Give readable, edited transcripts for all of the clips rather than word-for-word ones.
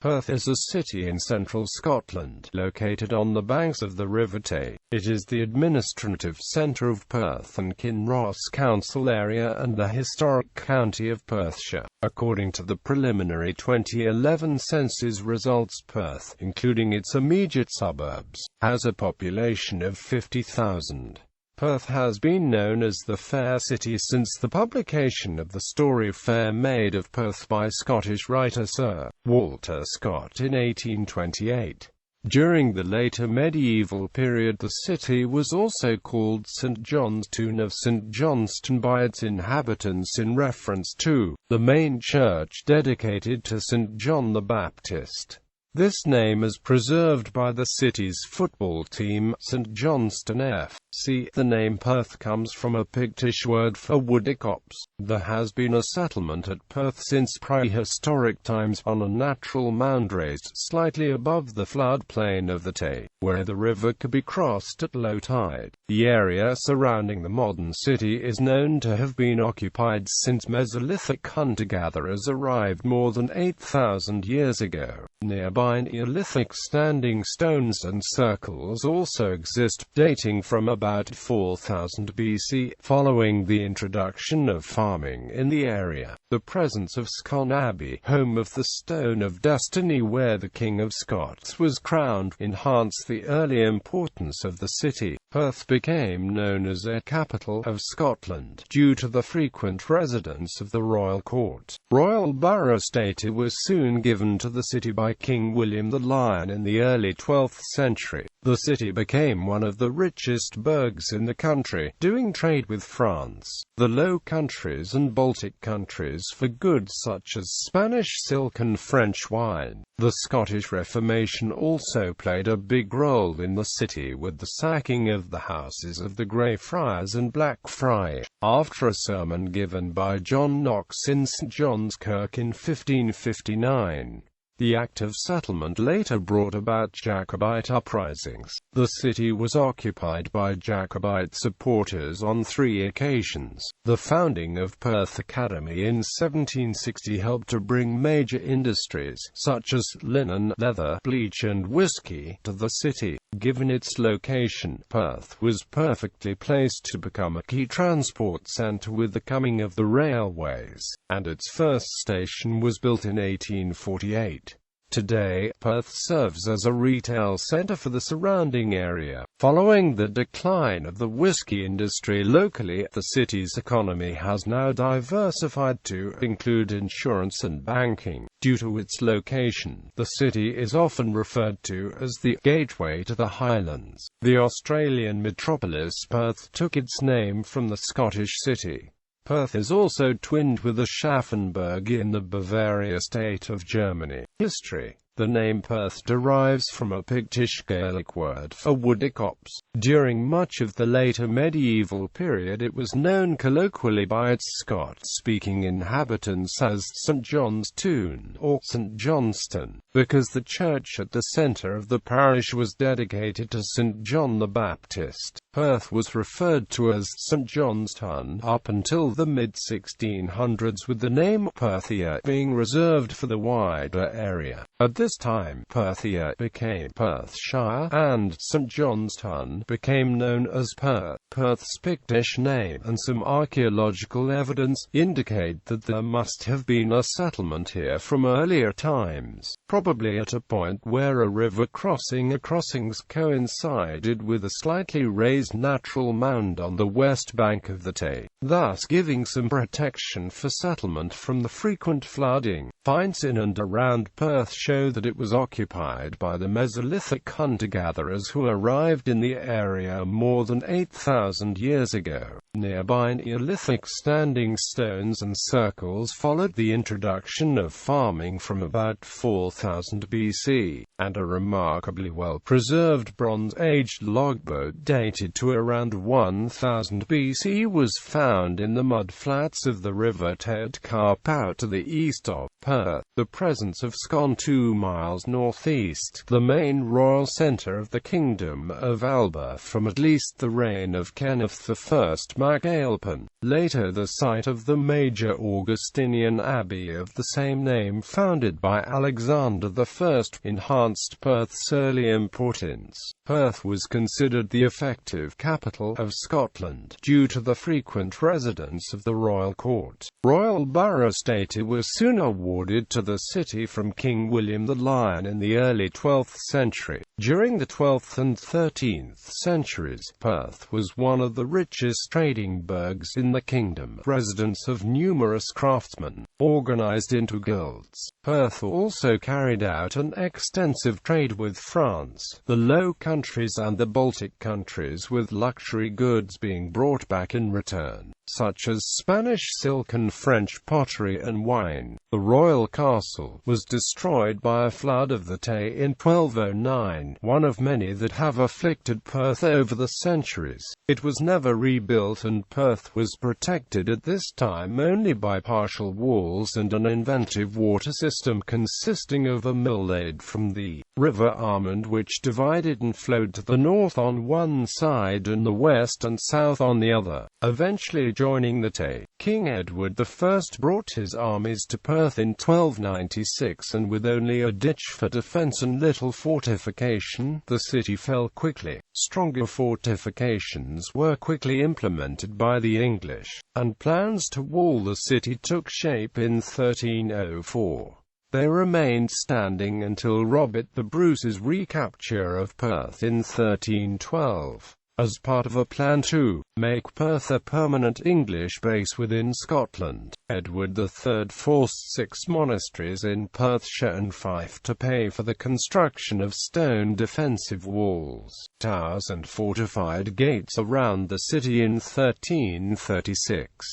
Perth is a city in central Scotland, located on the banks of the River Tay. It is the administrative centre of Perth and Kinross council area and the historic county of Perthshire. According to the preliminary 2011 census results, Perth, including its immediate suburbs, has a population of 50,000. Perth has been known as the Fair City since the publication of the story Fair Maid of Perth by Scottish writer Sir Walter Scott in 1828. During the later medieval period, the city was also called St John's Town of St Johnston by its inhabitants in reference to the main church dedicated to St John the Baptist. This name is preserved by the city's football team, St Johnston FC. The name Perth comes from a Pictish word for woody copse. There has been a settlement at Perth since prehistoric times on a natural mound raised slightly above the floodplain of the Tay, where the river could be crossed at low tide. The area surrounding the modern city is known to have been occupied since Mesolithic hunter-gatherers arrived more than 8,000 years ago. Nearby Neolithic standing stones and circles also exist, dating from about 4000 BC, following the introduction of farming in the area. The presence of Scone Abbey, home of the Stone of Destiny where the King of Scots was crowned, enhanced the early importance of the city. Perth became known as a capital of Scotland due to the frequent residence of the royal court. Royal borough status was soon given to the city by King William the Lion in the early 12th century. The city became one of the richest burghs in the country, doing trade with France, the Low Countries and Baltic countries for goods such as Spanish silk and French wine. The Scottish Reformation also played a big role in the city with the sacking of the houses of the Grey Friars and Black Friars. After a sermon given by John Knox in St John's Kirk in 1559, the Act of Settlement later brought about Jacobite uprisings. The city was occupied by Jacobite supporters on 3 occasions. The founding of Perth Academy in 1760 helped to bring major industries, such as linen, leather, bleach and whiskey, to the city. Given its location, Perth was perfectly placed to become a key transport centre with the coming of the railways, and its first station was built in 1848. Today, Perth serves as a retail centre for the surrounding area. Following the decline of the whiskey industry locally, the city's economy has now diversified to include insurance and banking. Due to its location, the city is often referred to as the gateway to the Highlands. The Australian metropolis Perth took its name from the Scottish city. Perth is also twinned with Aschaffenburg in the Bavaria state of Germany. History. The name Perth derives from a Pictish Gaelic word for woody copse. During much of the later medieval period it was known colloquially by its Scots-speaking inhabitants as St John's Town or St Johnston, because the church at the centre of the parish was dedicated to St John the Baptist. Perth was referred to as St John's Town up until the mid-1600s, with the name Perthshire being reserved for the wider area. At this time, Perthshire became Perthshire, and St John's Town became known as Perth. Perth's Pictish name and some archaeological evidence indicate that there must have been a settlement here from earlier times, probably at a point where a river crossings coincided with a slightly raised natural mound on the west bank of the Tay, thus giving some protection for settlement from the frequent flooding. Finds in and around Perth show that it was occupied by the Mesolithic hunter-gatherers who arrived in the area more than 8,000 years ago. Nearby Neolithic standing stones and circles followed the introduction of farming from about 4000 BC, and a remarkably well-preserved Bronze-aged logboat dated to around 1000 BC was found in the mudflats of the River Tay.It, Carp out to the east of Perth. Perth. The presence of Scone 2 miles northeast, the main royal centre of the Kingdom of Alba from at least the reign of Kenneth I Mac Ailpin, later the site of the major Augustinian abbey of the same name founded by Alexander I, enhanced Perth's early importance. Perth was considered the effective capital of Scotland, due to the frequent residence of the royal court. Royal borough status was soon awarded to the city from King William the Lion in the early 12th century. During the 12th and 13th centuries, Perth was one of the richest trading burghs in the kingdom, residence of numerous craftsmen, organized into guilds. Perth also carried out an extensive trade with France, the Low Countries and the Baltic countries, with luxury goods being brought back in return, such as Spanish silk and French pottery and wine. The royal castle was destroyed by a flood of the Tay in 1209, one of many that have afflicted Perth over the centuries. It was never rebuilt, and Perth was protected at this time only by partial walls and an inventive water system consisting of a mill laid from the River Armand, which divided and flowed to the north on one side and the west and south on the other, eventually joining the Tay. King Edward I brought his armies to Perth in 1296, and with only a ditch for defence and little fortification, the city fell quickly. Stronger fortifications were quickly implemented by the English, and plans to wall the city took shape in 1304. They remained standing until Robert the Bruce's recapture of Perth in 1312. As part of a plan to make Perth a permanent English base within Scotland, Edward III forced 6 monasteries in Perthshire and Fife to pay for the construction of stone defensive walls, towers and fortified gates around the city in 1336.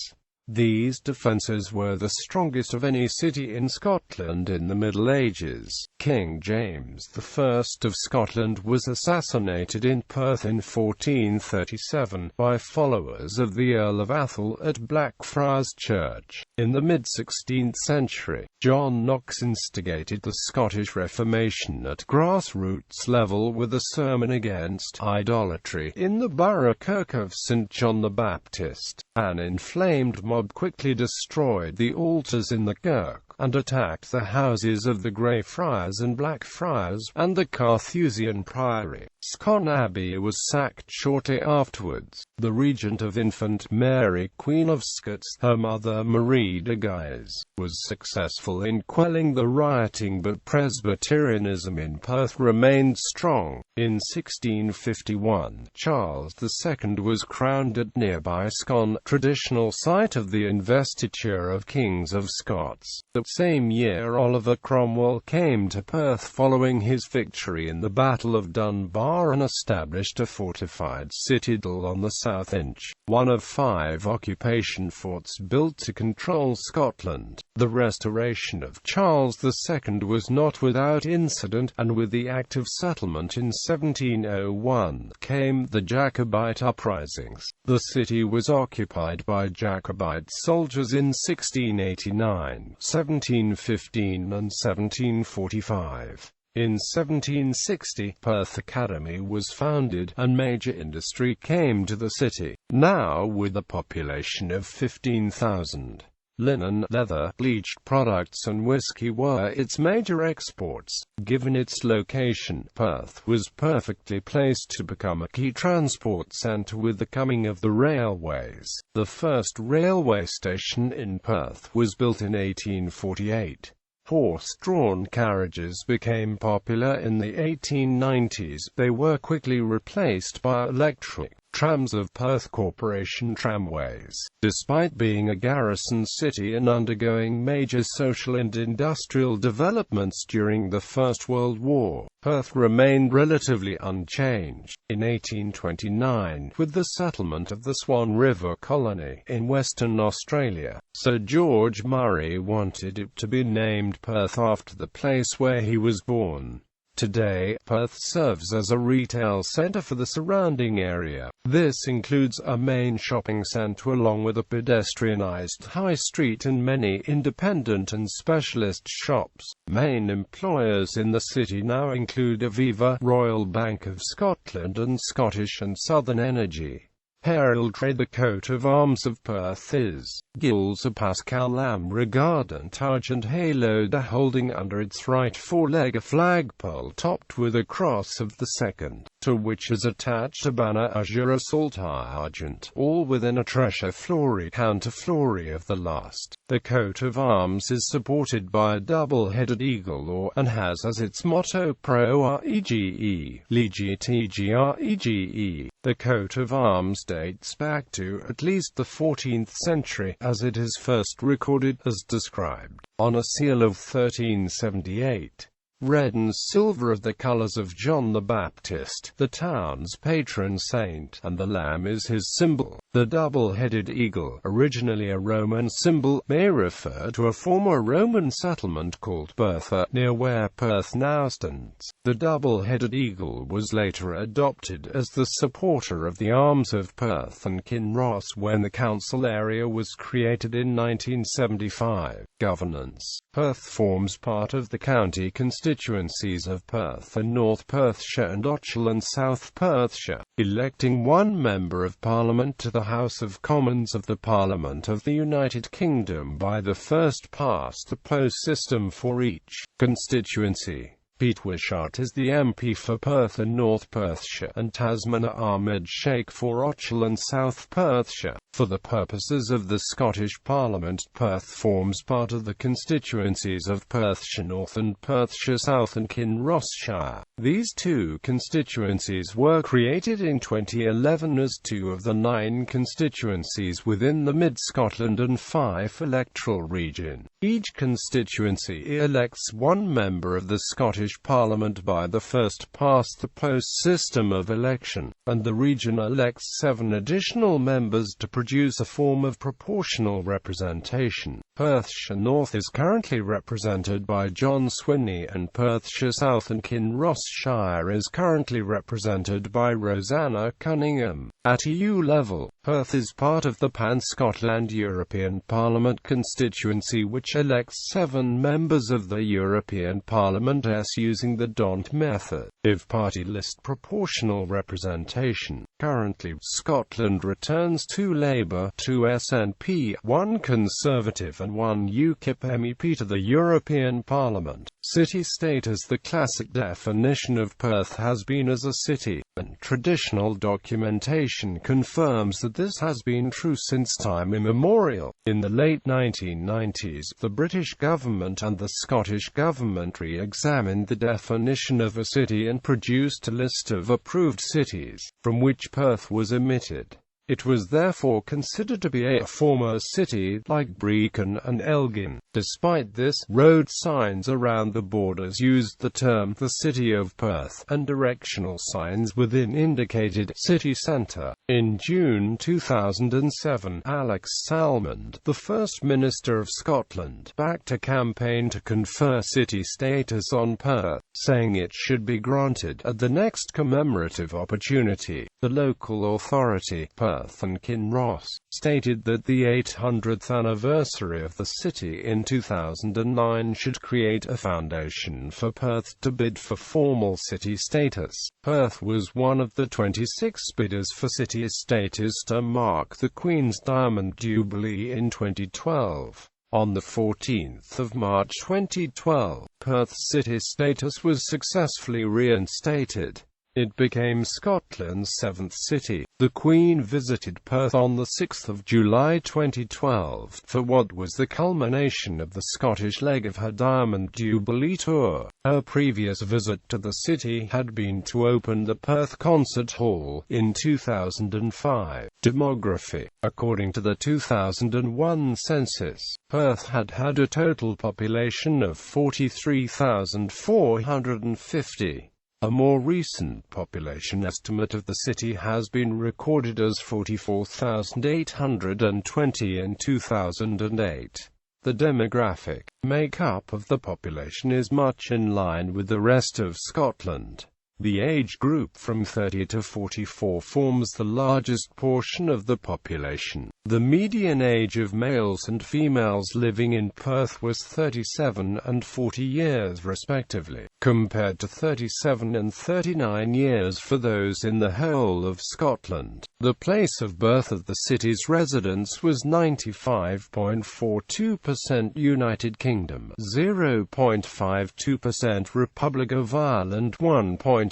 These defences were the strongest of any city in Scotland in the Middle Ages. King James I of Scotland was assassinated in Perth in 1437 by followers of the Earl of Athol at Blackfriars Church. In the mid-16th century, John Knox instigated the Scottish Reformation at grassroots level with a sermon against idolatry in the borough kirk of St. John the Baptist. An inflamed mob quickly destroyed the altars in the kirk, and attacked the houses of the Grey Friars and Black Friars, and the Carthusian Priory. Scone Abbey was sacked shortly afterwards. The regent of Infant Mary, Queen of Scots, her mother Marie de Guise, was successful in quelling the rioting, but Presbyterianism in Perth remained strong. In 1651, Charles II was crowned at nearby Scone, traditional site of the investiture of kings of Scots. The same year Oliver Cromwell came to Perth following his victory in the Battle of Dunbar and established a fortified citadel on the South Inch, one of 5 occupation forts built to control Scotland. The restoration of Charles II was not without incident, and with the Act of Settlement in 1701 came the Jacobite uprisings. The city was occupied by Jacobite soldiers in 1689, 1715 and 1745. In 1760, Perth Academy was founded, and major industry came to the city, now with a population of 15,000. Linen, leather, bleached products and whiskey were its major exports. Given its location, Perth was perfectly placed to become a key transport centre with the coming of the railways. The first railway station in Perth was built in 1848. Horse-drawn carriages became popular in the 1890s. They were quickly replaced by electric trams of Perth Corporation tramways. Despite being a garrison city and undergoing major social and industrial developments during the First World War, Perth remained relatively unchanged. In 1829, with the settlement of the Swan River Colony in Western Australia, Sir George Murray wanted it to be named Perth after the place where he was born. Today, Perth serves as a retail centre for the surrounding area. This includes a main shopping centre along with a pedestrianised high street and many independent and specialist shops. Main employers in the city now include Aviva, Royal Bank of Scotland and Scottish and Southern Energy. Heraldry. The coat of arms of Perth is Gules, a Pascal lamb regardant argent haloed holding under its right foreleg a flagpole topped with a cross of the second, to which is attached a banner azure assault argent, all within a treasure flory counterflory of the last. The coat of arms is supported by a double-headed eagle and has as its motto Pro-Rege, Legit-Rege. The coat of arms dates back to at least the 14th century, as it is first recorded, as described, on a seal of 1378. Red and silver are the colours of John the Baptist, the town's patron saint, and the lamb is his symbol. The double-headed eagle, originally a Roman symbol, may refer to a former Roman settlement called Bertha, near where Perth now stands. The double-headed eagle was later adopted as the supporter of the arms of Perth and Kinross when the council area was created in 1975. Governance. Perth forms part of the county constituencies of Perth and North Perthshire and Ochil and South Perthshire, electing one Member of Parliament to the House of Commons of the Parliament of the United Kingdom by the first-past-the-post system for each constituency. Pete Wishart is the MP for Perth and North Perthshire, and Tasman Ahmed Sheikh for Ochil and South Perthshire. For the purposes of the Scottish Parliament, Perth forms part of the constituencies of Perthshire North and Perthshire South and Kinross-shire. These two constituencies were created in 2011 as two of the 9 constituencies within the Mid-Scotland and Fife electoral region. Each constituency elects one member of the Scottish Parliament by the first-past-the-post system of election, and the region elects 7 additional members to produce a form of proportional representation. Perthshire North is currently represented by John Swinney, and Perthshire South and Kinross-shire is currently represented by Rosanna Cunningham. At EU level, Perth is part of the Pan-Scotland European Parliament constituency, which elects 7 members of the European Parliament using the D'Hondt method of party list proportional representation. Currently, Scotland returns 2 Labour, 2 SNP, 1 Conservative and 1 UKIP MEP to the European Parliament. City-state. As the classic definition of Perth has been as a city, and traditional documentation confirms that this has been true since time immemorial. In the late 1990s, the British government and the Scottish government re-examined the definition of a city and produced a list of approved cities, from which Perth was omitted. It was therefore considered to be a former city, like Brecon and Elgin. Despite this, road signs around the borders used the term the City of Perth, and directional signs within indicated city centre. In June 2007, Alex Salmond, the First Minister of Scotland, backed a campaign to confer city status on Perth, saying it should be granted at the next commemorative opportunity. The local authority, Perth and Kinross, stated that the 800th anniversary of the city in 2009 should create a foundation for Perth to bid for formal city status. Perth was one of the 26 bidders for city status to mark the Queen's Diamond Jubilee in 2012. On the 14th of March 2012, Perth's city status was successfully reinstated. It became Scotland's 7th city. The Queen visited Perth on 6 July 2012 for what was the culmination of the Scottish leg of her Diamond Jubilee tour. Her previous visit to the city had been to open the Perth Concert Hall in 2005. Demography. According to the 2001 census, Perth had a total population of 43,450. A more recent population estimate of the city has been recorded as 44,820 in 2008. The demographic makeup of the population is much in line with the rest of Scotland. The age group from 30 to 44 forms the largest portion of the population. The median age of males and females living in Perth was 37 and 40 years respectively, compared to 37 and 39 years for those in the whole of Scotland. The place of birth of the city's residents was 95.42% United Kingdom, 0.52% Republic of Ireland, 1.18%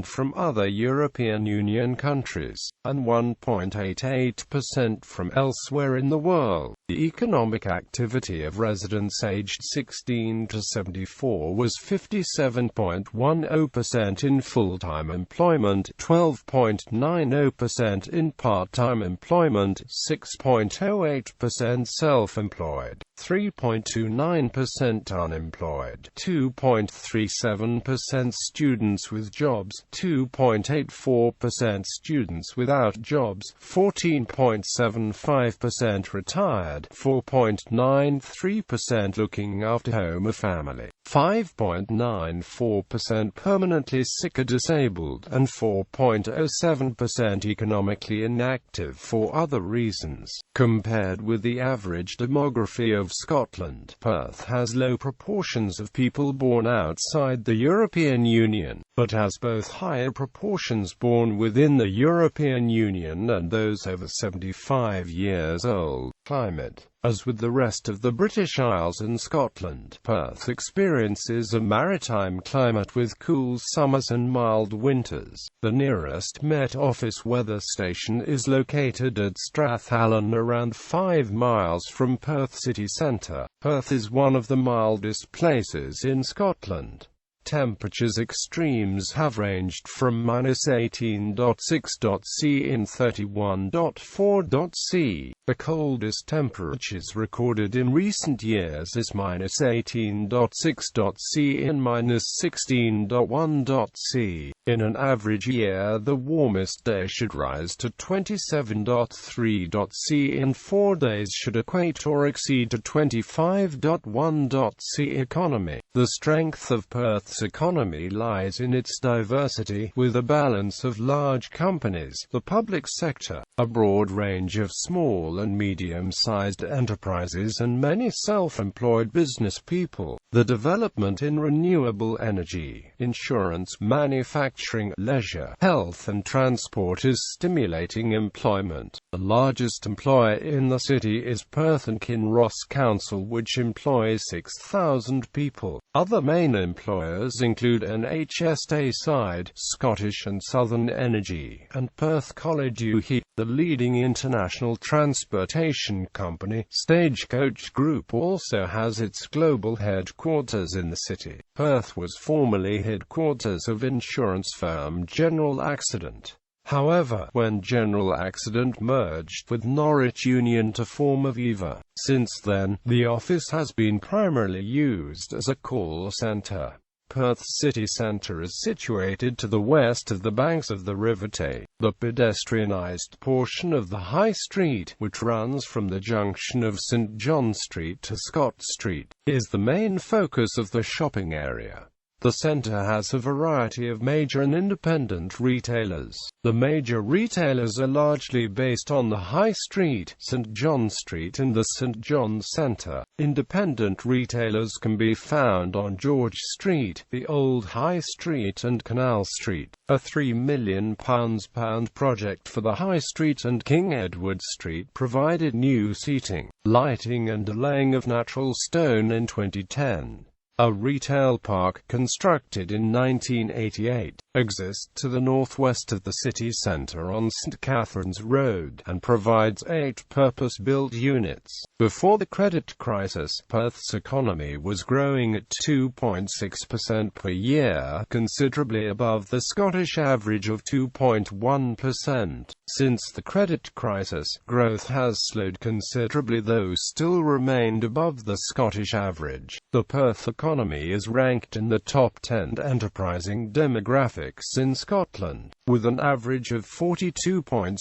from other European Union countries, and 1.88% from elsewhere in the world. The economic activity of residents aged 16 to 74 was 57.10% in full-time employment, 12.90% in part-time employment, 6.08% self-employed, 3.29% unemployed, 2.37% students with jobs, 2.84% students without jobs, 14.75% retired, 4.93% looking after home or family, 5.94% permanently sick or disabled, and 4.07% economically inactive for other reasons. Compared with the average demography of Scotland, Perth has low proportions of people born outside the European Union, but has both higher proportions born within the European Union and those over 75 years old. Climate. As with the rest of the British Isles and Scotland, Perth experiences a maritime climate with cool summers and mild winters. The nearest Met Office weather station is located at Strathallan, around 5 miles from Perth city centre. Perth is one of the mildest places in Scotland. Temperatures extremes have ranged from -18.6°C in 31.4°C. The coldest temperatures recorded in recent years is -18.6°C in -16.1°C. In an average year, the warmest day should rise to 27.3°C in 4 days should equate or exceed to 25.1°C. Economy. The strength of Perth's economy lies in its diversity, with a balance of large companies, the public sector, a broad range of small and medium-sized enterprises and many self-employed business people. The development in renewable energy, insurance, manufacturing, leisure, health and transport is stimulating employment. The largest employer in the city is Perth and Kinross Council, which employs 6,000 people. Other main employers include NHS Tayside, Scottish and Southern Energy, and Perth College UHE. The leading international transportation company, Stagecoach Group, also has its global headquarters in the city. Perth was formerly headquarters of insurance firm General Accident. However, when General Accident merged with Norwich Union to form Aviva, since then, the office has been primarily used as a call centre. Perth city centre is situated to the west of the banks of the River Tay. The pedestrianised portion of the High Street, which runs from the junction of St John Street to Scott Street, is the main focus of the shopping area. The centre has a variety of major and independent retailers. The major retailers are largely based on the High Street, St John Street and the St John Centre. Independent retailers can be found on George Street, the Old High Street and Canal Street. A £3 million project for the High Street and King Edward Street provided new seating, lighting and a laying of natural stone in 2010. A retail park, constructed in 1988, exists to the northwest of the city centre on St Catherine's Road, and provides 8 purpose-built units. Before the credit crisis, Perth's economy was growing at 2.6% per year, considerably above the Scottish average of 2.1%. Since the credit crisis, growth has slowed considerably, though still remained above the Scottish average. The Perth economy economy is ranked in the top 10 enterprising demographics in Scotland, with an average of 42.6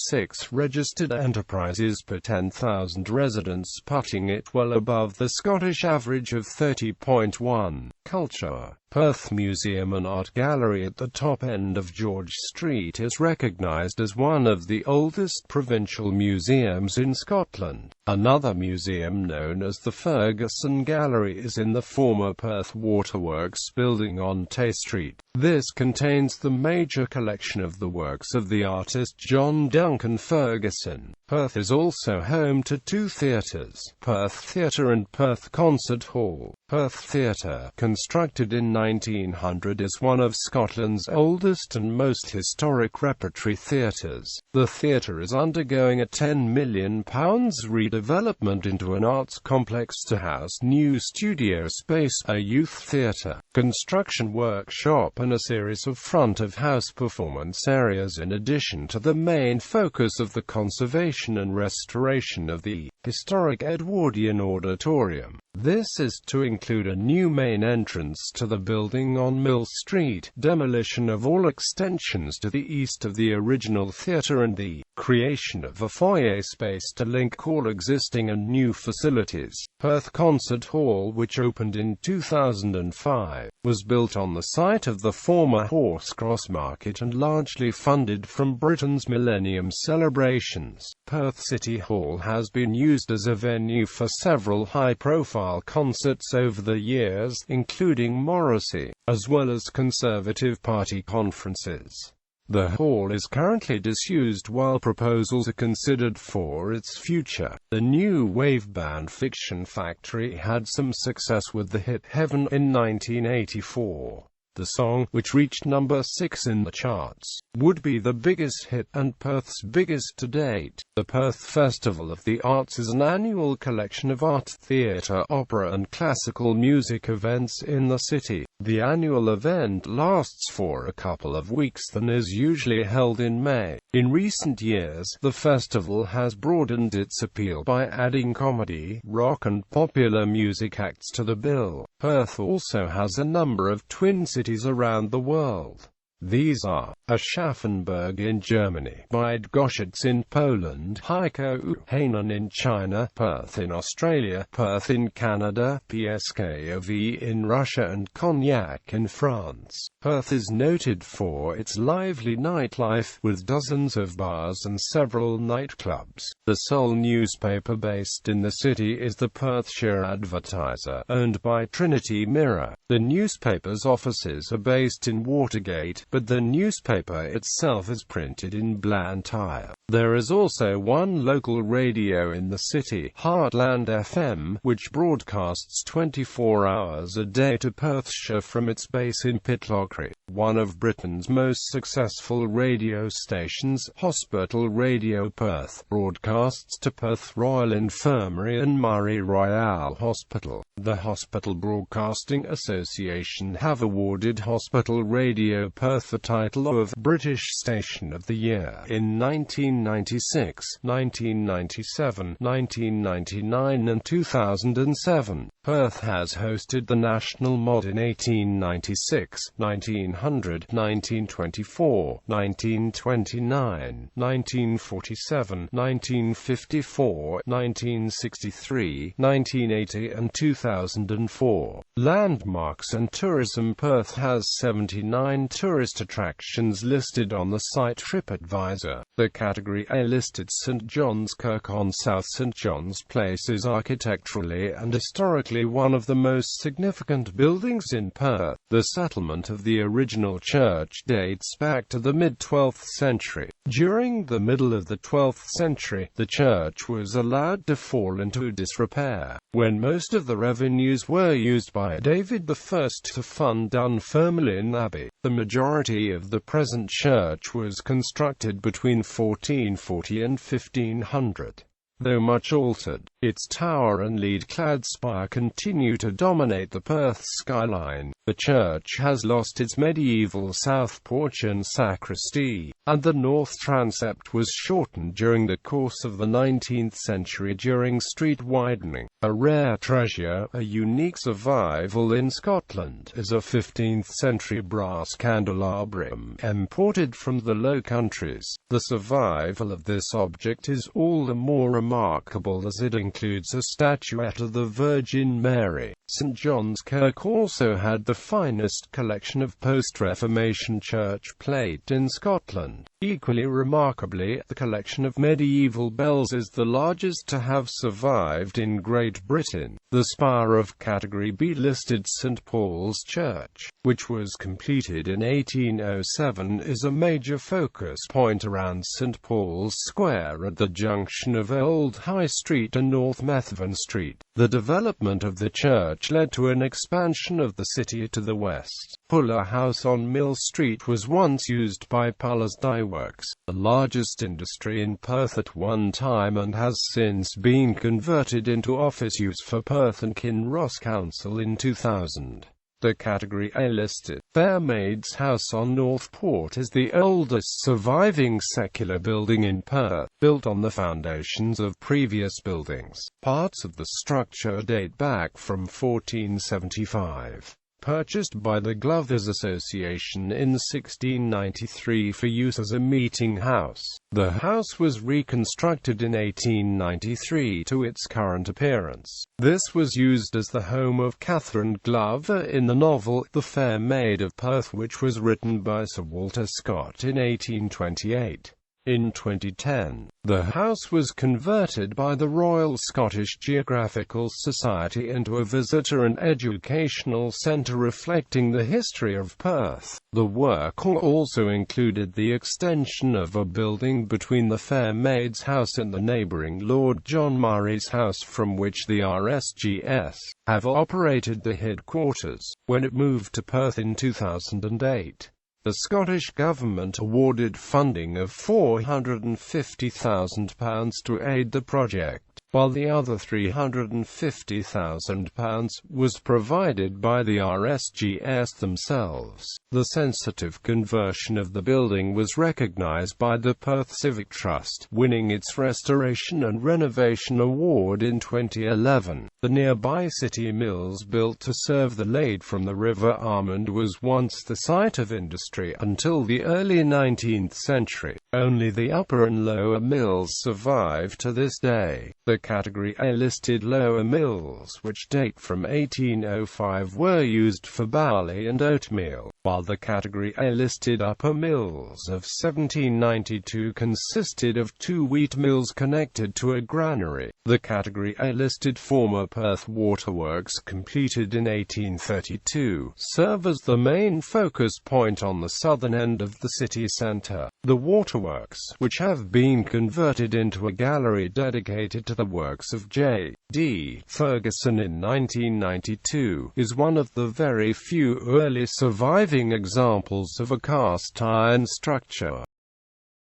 registered enterprises per 10,000 residents, putting it well above the Scottish average of 30.1. Culture. Perth Museum and Art Gallery at the top end of George Street is recognised as one of the oldest provincial museums in Scotland. Another museum known as the Ferguson Gallery is in the former Perth Waterworks building on Tay Street. This contains the major collection of the works of the artist John Duncan Ferguson. Perth is also home to two theatres, Perth Theatre and Perth Concert Hall. Perth Theatre, constructed in 1900, is one of Scotland's oldest and most historic repertory theatres. The theatre is undergoing a £10 million redevelopment into an arts complex to house new studio space, a youth theatre, construction workshop and a series of front-of-house performance areas, in addition to the main focus of the conservation and restoration of the historic Edwardian Auditorium. This is to include a new main entrance to the building on Mill Street, demolition of all extensions to the east of the original theatre, and the creation of a foyer space to link all existing and new facilities. Perth Concert Hall, which opened in 2005, was built on the site of the former Horse Cross Market and largely funded from Britain's Millennium celebrations. Perth City Hall has been used as a venue for several high-profile concerts over the years, including Morrissey, as well as Conservative Party conferences. The hall is currently disused while proposals are considered for its future. The new wave band Fiction Factory had some success with the hit Heaven in 1984. The song, which reached number 6 in the charts, would be the biggest hit, and Perth's biggest to date. The Perth Festival of the Arts is an annual collection of art, theatre, opera and classical music events in the city. The annual event lasts for a couple of weeks and is usually held in May. In recent years, the festival has broadened its appeal by adding comedy, rock and popular music acts to the bill. Perth also has a number of twin cities around the world. These are Aschaffenburg in Germany, Bydgoszcz in Poland, Haikou in China, Perth in Australia, Perth in Canada, Pskov in Russia and Cognac in France. Perth is noted for its lively nightlife, with dozens of bars and several nightclubs. The sole newspaper based in the city is the Perthshire Advertiser, owned by Trinity Mirror. The newspaper's offices are based in Watergate, but the newspaper itself is printed in Blantyre. There is also one local radio in the city, Heartland FM, which broadcasts 24 hours a day to Perthshire from its base in Pitlochry. One of Britain's most successful radio stations, Hospital Radio Perth, broadcasts to Perth Royal Infirmary and Murray Royal Hospital. The Hospital Broadcasting Association have awarded Hospital Radio Perth the title of British Station of the Year in 1996, 1997, 1999 and 2007. Perth has hosted the National Mod in 1896, 1900, 1924, 1929, 1947, 1954, 1963, 1980 and 2004. Landmarks and Tourism. Perth has 79 tourist attractions listed on the site TripAdvisor. The Category A listed St John's Kirk on South St John's Place is architecturally and historically one of the most significant buildings in Perth. The settlement of the original church dates back to the mid-12th century. During the middle of the 12th century, the church was allowed to fall into disrepair, when most of the revenues were used by David I to fund Dunfermline Abbey. The majority of the present church was constructed between 1440 and 1500. Though much altered, its tower and lead-clad spire continue to dominate the Perth skyline. The church has lost its medieval south porch and sacristy, and the north transept was shortened during the course of the 19th century during street widening. A rare treasure, a unique survival in Scotland, is a 15th-century brass candelabrum imported from the Low Countries. The survival of this object is all the more remarkable as it includes a statuette of the Virgin Mary. St John's Kirk also had the finest collection of post-Reformation church plate in Scotland. Equally remarkably, the collection of medieval bells is the largest to have survived in Great Britain. The spire of Category B listed St Paul's Church, which was completed in 1807, is a major focus point around St Paul's Square at the junction of Old High Street and North Methven Street. The development of the church led to an expansion of the city to the west. Puller House on Mill Street was once used by Puller's Dye Works, the largest industry in Perth at one time, and has since been converted into office use for Perth and Kinross Council in 2000. The Category A listed Fair Maid's House on North Port is the oldest surviving secular building in Perth, built on the foundations of previous buildings. Parts of the structure date back from 1475. Purchased by the Glovers Association in 1693 for use as a meeting house. The house was reconstructed in 1893 to its current appearance. This was used as the home of Catherine Glover in the novel The Fair Maid of Perth, which was written by Sir Walter Scott in 1828. In 2010, the house was converted by the Royal Scottish Geographical Society into a visitor and educational centre reflecting the history of Perth. The work also included the extension of a building between the Fair Maid's House and the neighbouring Lord John Murray's house, from which the RSGS have operated the headquarters, when it moved to Perth in 2008. The Scottish Government awarded funding of £450,000 to aid the project, while the other £350,000 was provided by the RSGS themselves. The sensitive conversion of the building was recognised by the Perth Civic Trust, winning its Restoration and Renovation Award in 2011. The nearby City Mills, built to serve the lade from the River Armand, was once the site of industry until the early 19th century. Only the upper and lower mills survive to this day. The Category A listed lower mills, which date from 1805, were used for barley and oatmeal, while the Category A listed upper mills of 1792 consisted of two wheat mills connected to a granary. The Category A listed former Perth Waterworks, completed in 1832, serve as the main focus point on the southern end of the city centre. The waterworks, which have been converted into a gallery dedicated to the works of J.D. Ferguson in 1992, is one of the very few early surviving examples of a cast iron structure.